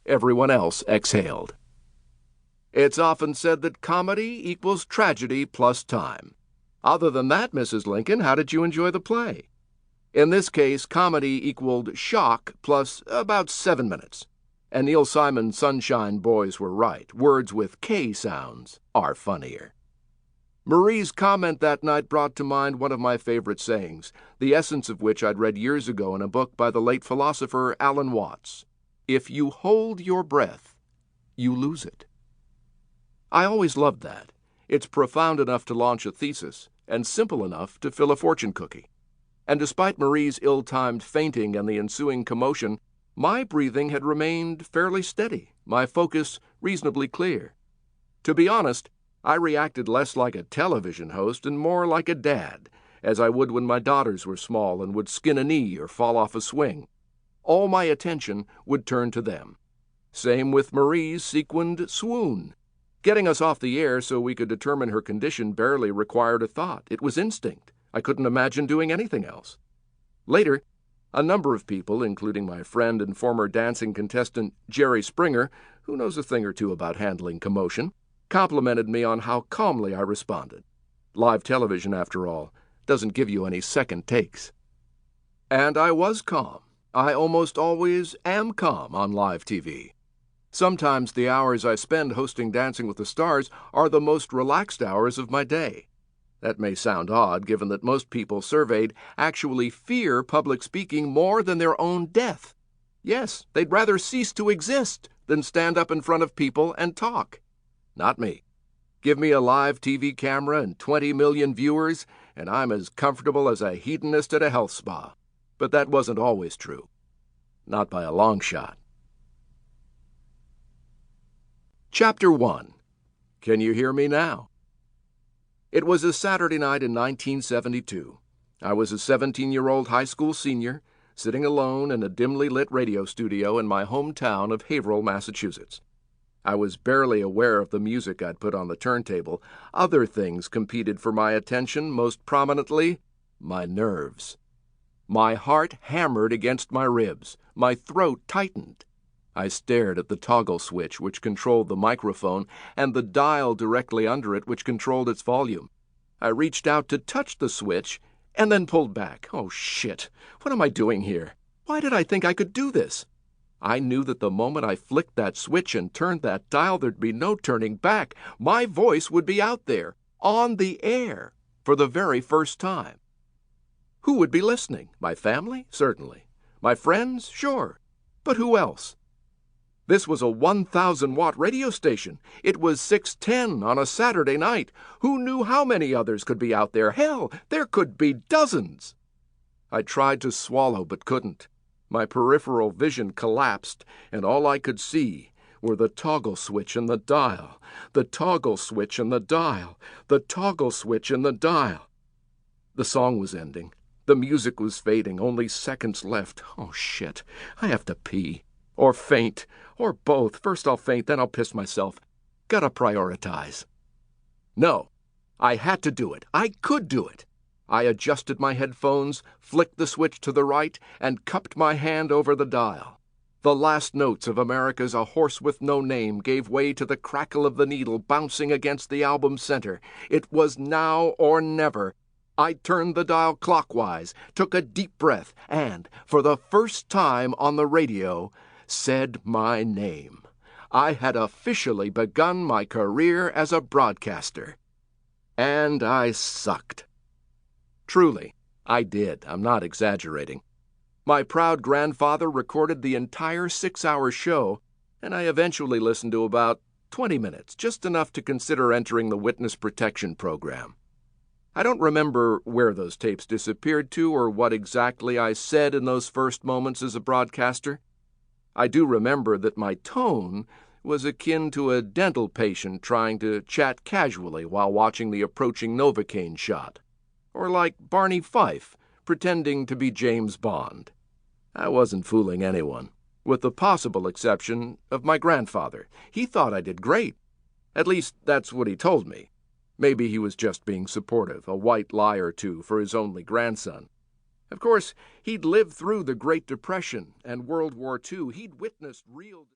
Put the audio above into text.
Everyone else exhaled. It's often said that comedy equals tragedy plus time. Other than that, Mrs. Lincoln, how did you enjoy the play? In this case, comedy equaled shock plus about 7 minutes. And Neil Simon's Sunshine Boys were right. Words with K sounds are funnier. Marie's comment that night brought to mind one of my favorite sayings, the essence of which I'd read years ago in a book by the late philosopher Alan Watts. If you hold your breath, you lose it. I always loved that. It's profound enough to launch a thesis, and simple enough to fill a fortune cookie. And despite Marie's ill-timed fainting and the ensuing commotion, my breathing had remained fairly steady, my focus reasonably clear. To be honest, I reacted less like a television host and more like a dad, as I would when my daughters were small and would skin a knee or fall off a swing. All my attention would turn to them. Same with Marie's sequined swoon. Getting us off the air so we could determine her condition barely required a thought. It was instinct. I couldn't imagine doing anything else. Later, a number of people, including my friend and former dancing contestant Jerry Springer, who knows a thing or two about handling commotion, complimented me on how calmly I responded. Live television, after all, doesn't give you any second takes. And I was calm. I almost always am calm on live TV. Sometimes the hours I spend hosting Dancing with the Stars are the most relaxed hours of my day. That may sound odd, given that most people surveyed actually fear public speaking more than their own death. Yes, they'd rather cease to exist than stand up in front of people and talk. Not me. Give me a live TV camera and 20 million viewers, and I'm as comfortable as a hedonist at a health spa. But that wasn't always true. Not by a long shot. Chapter 1. Can you hear me now? It was a Saturday night in 1972. I was a 17-year-old high school senior, sitting alone in a dimly lit radio studio in my hometown of Haverhill, Massachusetts. I was barely aware of the music I'd put on the turntable. Other things competed for my attention, most prominently, my nerves. My heart hammered against my ribs. My throat tightened. I stared at the toggle switch which controlled the microphone and the dial directly under it which controlled its volume. I reached out to touch the switch and then pulled back. Oh, shit. What am I doing here? Why did I think I could do this? I knew that the moment I flicked that switch and turned that dial, there'd be no turning back. My voice would be out there, on the air, for the very first time. Who would be listening? My family? Certainly. My friends? Sure. But who else? This was a 1,000-watt radio station. It was 6:10 on a Saturday night. Who knew how many others could be out there? Hell, there could be dozens. I tried to swallow but couldn't. My peripheral vision collapsed, and all I could see were the toggle switch and the dial, the toggle switch and the dial, the toggle switch and the dial. The song was ending. The music was fading, only seconds left. Oh, shit. I have to pee. Or faint. Or both. First I'll faint, then I'll piss myself. Gotta prioritize. No. I had to do it. I could do it. I adjusted my headphones, flicked the switch to the right, and cupped my hand over the dial. The last notes of America's A Horse with No Name gave way to the crackle of the needle bouncing against the album's center. It was now or never. I turned the dial clockwise, took a deep breath, and, for the first time on the radio, said my name. I had officially begun my career as a broadcaster. And I sucked. Truly, I did. I'm not exaggerating. My proud grandfather recorded the entire 6-hour show, and I eventually listened to about 20 minutes, just enough to consider entering the witness protection program. I don't remember where those tapes disappeared to or what exactly I said in those first moments as a broadcaster. I do remember that my tone was akin to a dental patient trying to chat casually while watching the approaching Novocaine shot, or like Barney Fife pretending to be James Bond. I wasn't fooling anyone, with the possible exception of my grandfather. He thought I did great. At least, that's what he told me. Maybe he was just being supportive, a white lie or two for his only grandson. Of course, he'd lived through the Great Depression and World War II. He'd witnessed real...